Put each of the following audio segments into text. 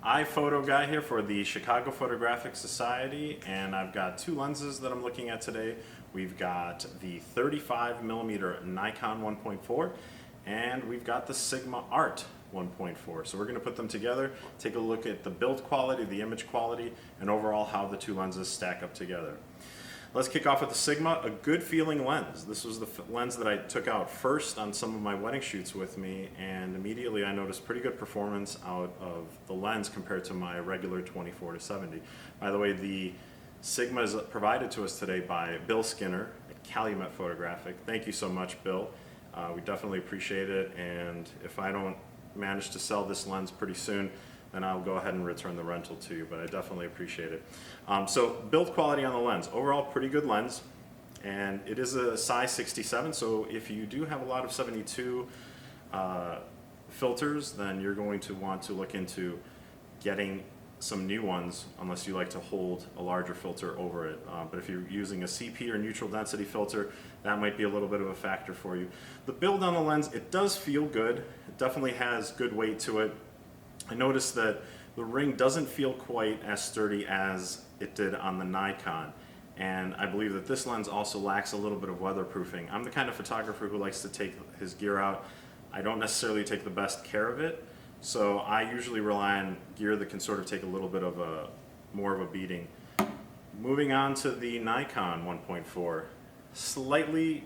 iPhoto guy here for the Chicago Photographic Society, and I've got two lenses that I'm looking at today. We've got the 35mm Nikon 1.4 and we've got the Sigma Art 1.4. So we're going to put them together, take a look at the build quality, the image quality, and overall how the two lenses stack up together. Let's kick off with the Sigma, a good feeling lens. This was the lens that I took out first on some of my wedding shoots with me, and immediately I noticed pretty good performance out of the lens compared to my regular 24-70. By the way, the Sigma is provided to us today by Bill Skinner at Calumet Photographic. Thank you so much, Bill. We definitely appreciate it, and if I don't manage to sell this lens pretty soon, then I'll go ahead and return the rental to you, but I definitely appreciate it. So build quality on the lens. Overall, pretty good lens, and it is a size 67, so if you do have a lot of 72 filters, then you're going to want to look into getting some new ones, unless you like to hold a larger filter over it. But if you're using a CP or neutral density filter, that might be a little bit of a factor for you. The build on the lens, it does feel good. It definitely has good weight to it. I noticed that the ring doesn't feel quite as sturdy as it did on the Nikon, and I believe that this lens also lacks a little bit of weatherproofing. I'm the kind of photographer who likes to take his gear out. I don't necessarily take the best care of it, so I usually rely on gear that can sort of take a little bit of more of a beating. Moving on to the Nikon 1.4, slightly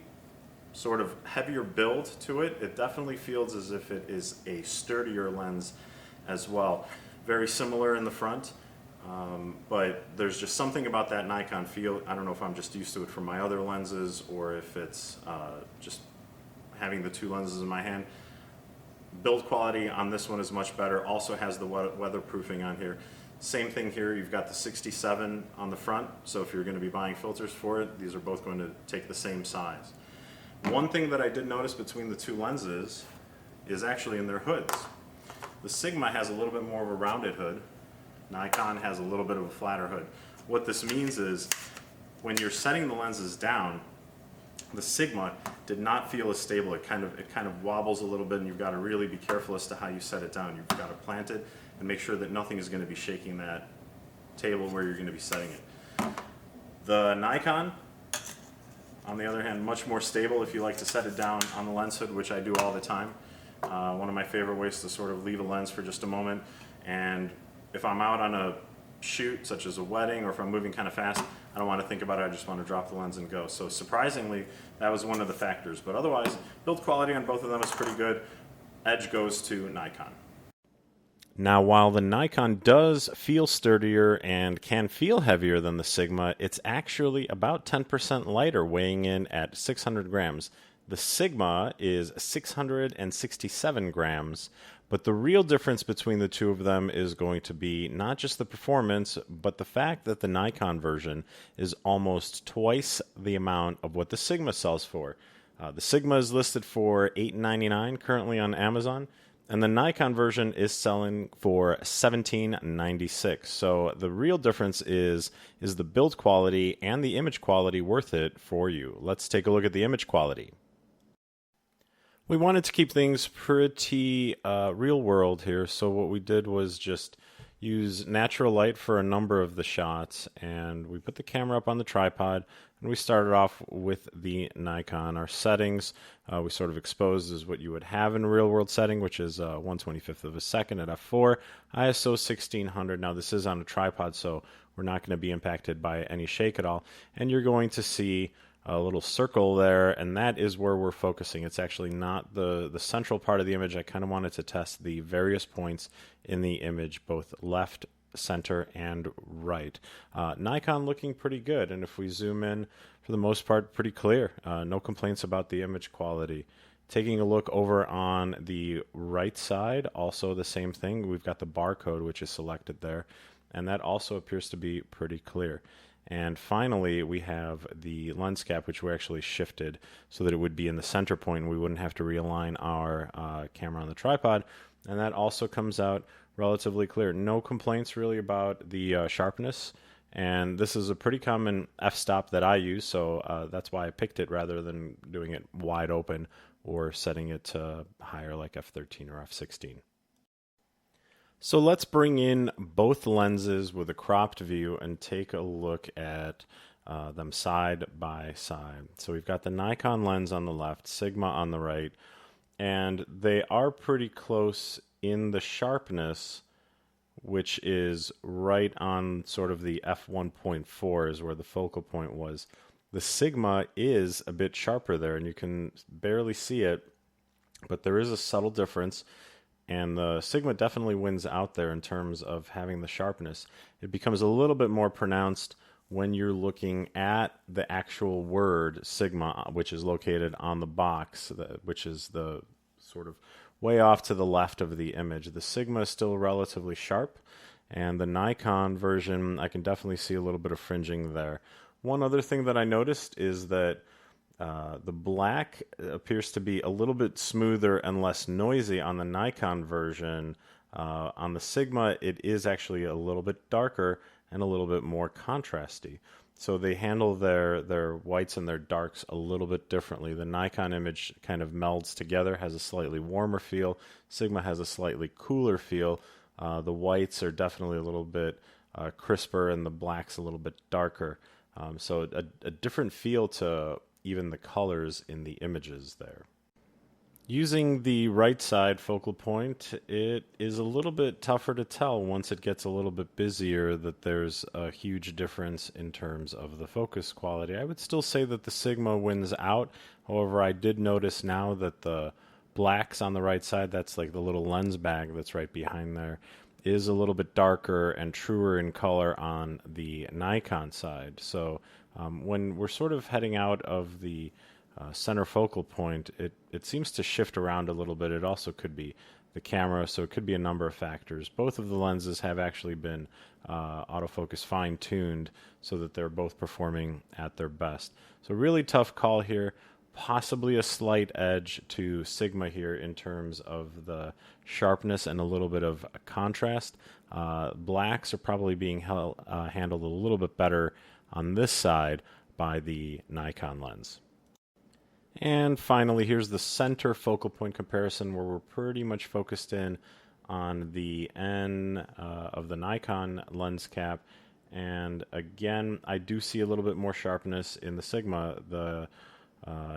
sort of heavier build to it. It definitely feels as if it is a sturdier lens as well. Very similar in the front, but there's just something about that Nikon feel. I don't know if I'm just used to it from my other lenses or if it's just having the two lenses in my hand. Build quality on this one is much better. Also has the weatherproofing on here. Same thing here, you've got the 67 on the front, so if you're going to be buying filters for it, these are both going to take the same size. One thing that I did notice between the two lenses is actually in their hoods. The Sigma has a little bit more of a rounded hood. Nikon has a little bit of a flatter hood. What this means is when you're setting the lenses down, the Sigma did not feel as stable. It kind of wobbles a little bit, and you've got to really be careful as to how you set it down. You've got to plant it and make sure that nothing is going to be shaking that table where you're going to be setting it. The Nikon, on the other hand, much more stable if you like to set it down on the lens hood, which I do all the time. One of my favorite ways to sort of leave a lens for just a moment, and if I'm out on a shoot such as a wedding or if I'm moving kind of fast, I don't want to think about it, I just want to drop the lens and go. So surprisingly, that was one of the factors, but otherwise build quality on both of them is pretty good. Edge goes to Nikon. Now, while the Nikon does feel sturdier and can feel heavier than the Sigma, it's actually about 10% lighter, weighing in at 600 grams. The Sigma is 667 grams, but the real difference between the two of them is going to be not just the performance, but the fact that the Nikon version is almost twice the amount of what the Sigma sells for. The Sigma is listed for $8.99 currently on Amazon, and the Nikon version is selling for $17.96. So the real difference is the build quality and the image quality worth it for you? Let's take a look at the image quality. We wanted to keep things pretty real world here, so what we did was just use natural light for a number of the shots, and we put the camera up on the tripod, and we started off with the Nikon. Our settings we sort of exposed as what you would have in a real world setting, which is 1/25th of a second at f4, ISO 1600. Now this is on a tripod, so we're not going to be impacted by any shake at all, and you're going to see a little circle there, and that is where we're focusing. It's actually not the central part of the image. I kind of wanted to test the various points in the image, both left, center, and right. Nikon looking pretty good, and if we zoom in, for the most part, pretty clear. No complaints about the image quality. Taking a look over on the right side, also the same thing. We've got the barcode, which is selected there, and that also appears to be pretty clear. And finally, we have the lens cap, which we actually shifted so that it would be in the center point and we wouldn't have to realign our camera on the tripod. And that also comes out relatively clear. No complaints really about the sharpness. And this is a pretty common f-stop that I use, so that's why I picked it rather than doing it wide open or setting it to higher like f13 or f16. So let's bring in both lenses with a cropped view and take a look at them side by side. So we've got the Nikon lens on the left, Sigma on the right, and they are pretty close in the sharpness, which is right on sort of the f1.4 is where the focal point was. The Sigma is a bit sharper there, and you can barely see it, but there is a subtle difference. And the Sigma definitely wins out there in terms of having the sharpness. It becomes a little bit more pronounced when you're looking at the actual word Sigma, which is located on the box, which is the sort of way off to the left of the image. The Sigma is still relatively sharp, and the Nikon version, I can definitely see a little bit of fringing there. One other thing that I noticed is that the black appears to be a little bit smoother and less noisy on the Nikon version. On the Sigma, it is actually a little bit darker and a little bit more contrasty. So they handle their whites and their darks a little bit differently. The Nikon image kind of melds together, has a slightly warmer feel. Sigma has a slightly cooler feel. The whites are definitely a little bit crisper, and the blacks a little bit darker. So a different feel to even the colors in the images there. Using the right side focal point, it is a little bit tougher to tell once it gets a little bit busier that there's a huge difference in terms of the focus quality. I would still say that the Sigma wins out. However, I did notice now that the blacks on the right side, that's like the little lens bag that's right behind there, is a little bit darker and truer in color on the Nikon side. So when we're sort of heading out of the center focal point, it seems to shift around a little bit. It also could be the camera, so it could be a number of factors. Both of the lenses have actually been autofocus fine-tuned so that they're both performing at their best. So really tough call here. Possibly a slight edge to Sigma here in terms of the sharpness and a little bit of contrast. Blacks are probably being handled a little bit better on this side by the Nikon lens. And finally, here's the center focal point comparison where we're pretty much focused in on the N of the Nikon lens cap. And again, I do see a little bit more sharpness in the Sigma. The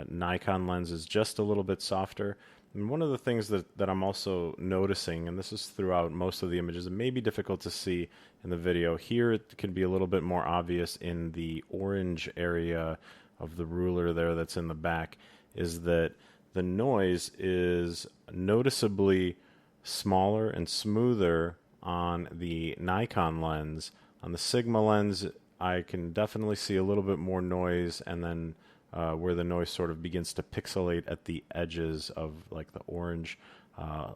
Nikon lens is just a little bit softer. And one of the things that I'm also noticing, and this is throughout most of the images, it may be difficult to see in the video. Here it can be a little bit more obvious in the orange area of the ruler there that's in the back, is that the noise is noticeably smaller and smoother on the Nikon lens. On the Sigma lens, I can definitely see a little bit more noise, and then where the noise sort of begins to pixelate at the edges of like the orange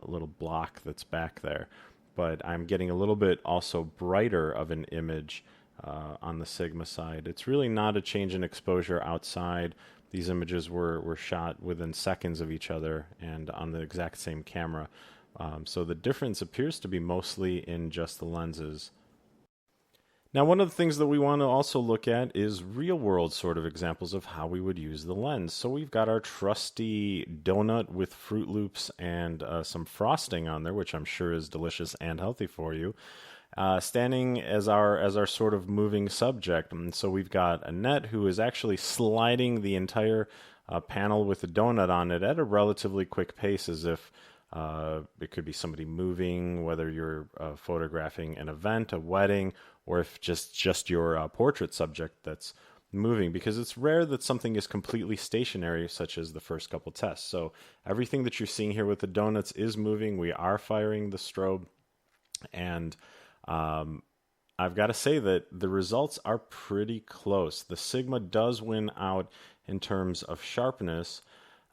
little block that's back there. But I'm getting a little bit also brighter of an image on the Sigma side. It's really not a change in exposure outside. These images were shot within seconds of each other and on the exact same camera. So the difference appears to be mostly in just the lenses. Now, one of the things that we want to also look at is real-world sort of examples of how we would use the lens. So we've got our trusty donut with Fruit Loops and some frosting on there, which I'm sure is delicious and healthy for you, standing as our sort of moving subject. And so we've got Annette, who is actually sliding the entire panel with the donut on it at a relatively quick pace, as if it could be somebody moving, whether you're photographing an event, a wedding, or if just your portrait subject that's moving, because it's rare that something is completely stationary, such as the first couple tests. So everything that you're seeing here with the donuts is moving. We are firing the strobe, and I've got to say that the results are pretty close. The Sigma does win out in terms of sharpness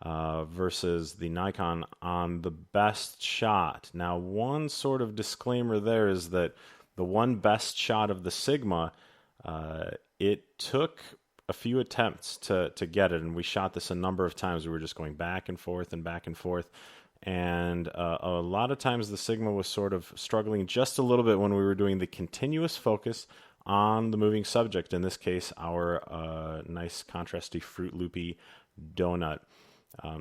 versus the Nikon on the best shot. Now, one sort of disclaimer there is that the one best shot of the Sigma, it took a few attempts to get it, and we shot this a number of times. We were just going back and forth and back and forth, and a lot of times the Sigma was sort of struggling just a little bit when we were doing the continuous focus on the moving subject, in this case our nice contrasty Fruit Loopy donut.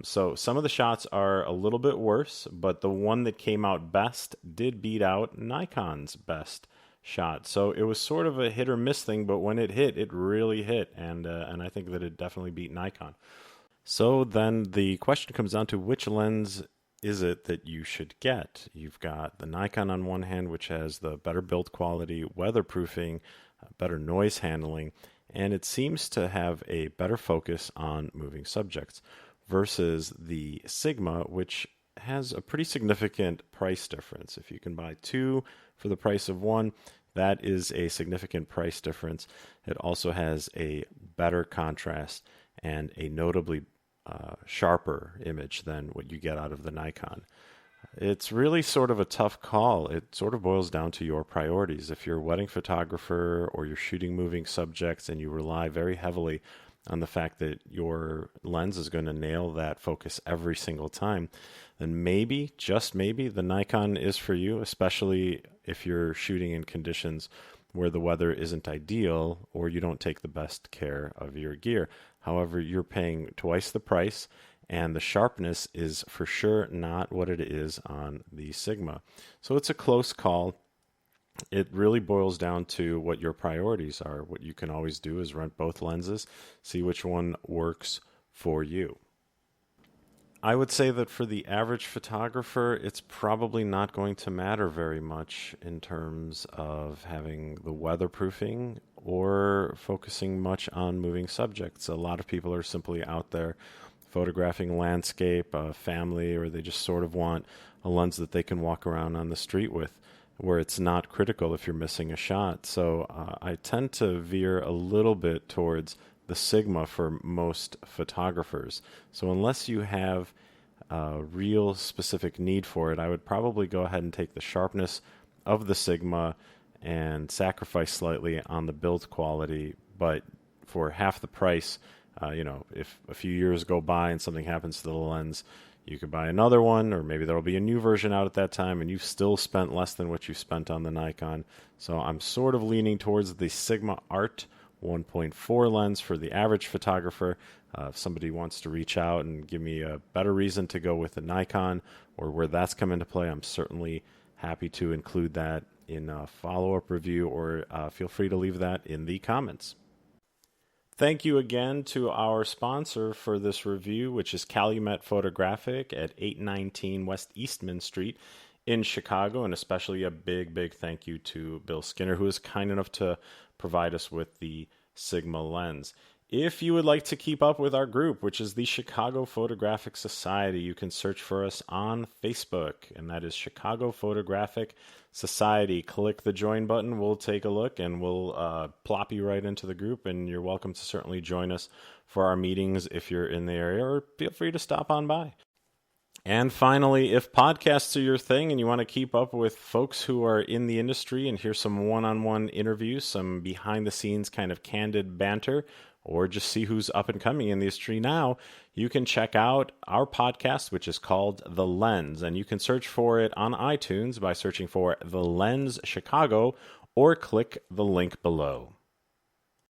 So some of the shots are a little bit worse, but the one that came out best did beat out Nikon's best shot. So it was sort of a hit or miss thing, but when it hit, it really hit, and I think that it definitely beat Nikon. So then the question comes down to which lens is it that you should get? You've got the Nikon on one hand, which has the better build quality, weatherproofing, better noise handling, and it seems to have a better focus on moving subjects versus the Sigma, which has a pretty significant price difference. If you can buy two for the price of one, that is a significant price difference. It also has a better contrast and a notably sharper image than what you get out of the Nikon. It's really sort of a tough call. It sort of boils down to your priorities. If you're a wedding photographer or you're shooting moving subjects and you rely very heavily on the fact that your lens is going to nail that focus every single time, then maybe, just maybe, the Nikon is for you, especially if you're shooting in conditions where the weather isn't ideal or you don't take the best care of your gear. However, you're paying twice the price, and the sharpness is for sure not what it is on the Sigma. So it's a close call. It really boils down to what your priorities are. What you can always do is rent both lenses, see which one works for you. I would say that for the average photographer, it's probably not going to matter very much in terms of having the weatherproofing or focusing much on moving subjects. A lot of people are simply out there photographing landscape, family, or they just sort of want a lens that they can walk around on the street with, where it's not critical if you're missing a shot. So I tend to veer a little bit towards the Sigma for most photographers. So unless you have a real specific need for it, I would probably go ahead and take the sharpness of the Sigma and sacrifice slightly on the build quality. But for half the price, if a few years go by and something happens to the lens, you could buy another one, or maybe there'll be a new version out at that time, and you've still spent less than what you spent on the Nikon. So I'm sort of leaning towards the Sigma Art 1.4 lens for the average photographer. If somebody wants to reach out and give me a better reason to go with the Nikon or where that's come into play, I'm certainly happy to include that in a follow-up review, or feel free to leave that in the comments. Thank you again to our sponsor for this review, which is Calumet Photographic at 819 West Eastman Street in Chicago, and especially a big, big thank you to Bill Skinner, who is kind enough to provide us with the Sigma lens. If you would like to keep up with our group, which is the Chicago Photographic Society, you can search for us on Facebook, and that is Chicago Photographic Society. Click the join button. We'll take a look, and we'll plop you right into the group, and you're welcome to certainly join us for our meetings if you're in the area, or feel free to stop on by. And finally, if podcasts are your thing and you want to keep up with folks who are in the industry and hear some one-on-one interviews, some behind-the-scenes kind of candid banter, or just see who's up and coming in the industry now, you can check out our podcast, which is called The Lens. And you can search for it on iTunes by searching for The Lens Chicago, or click the link below.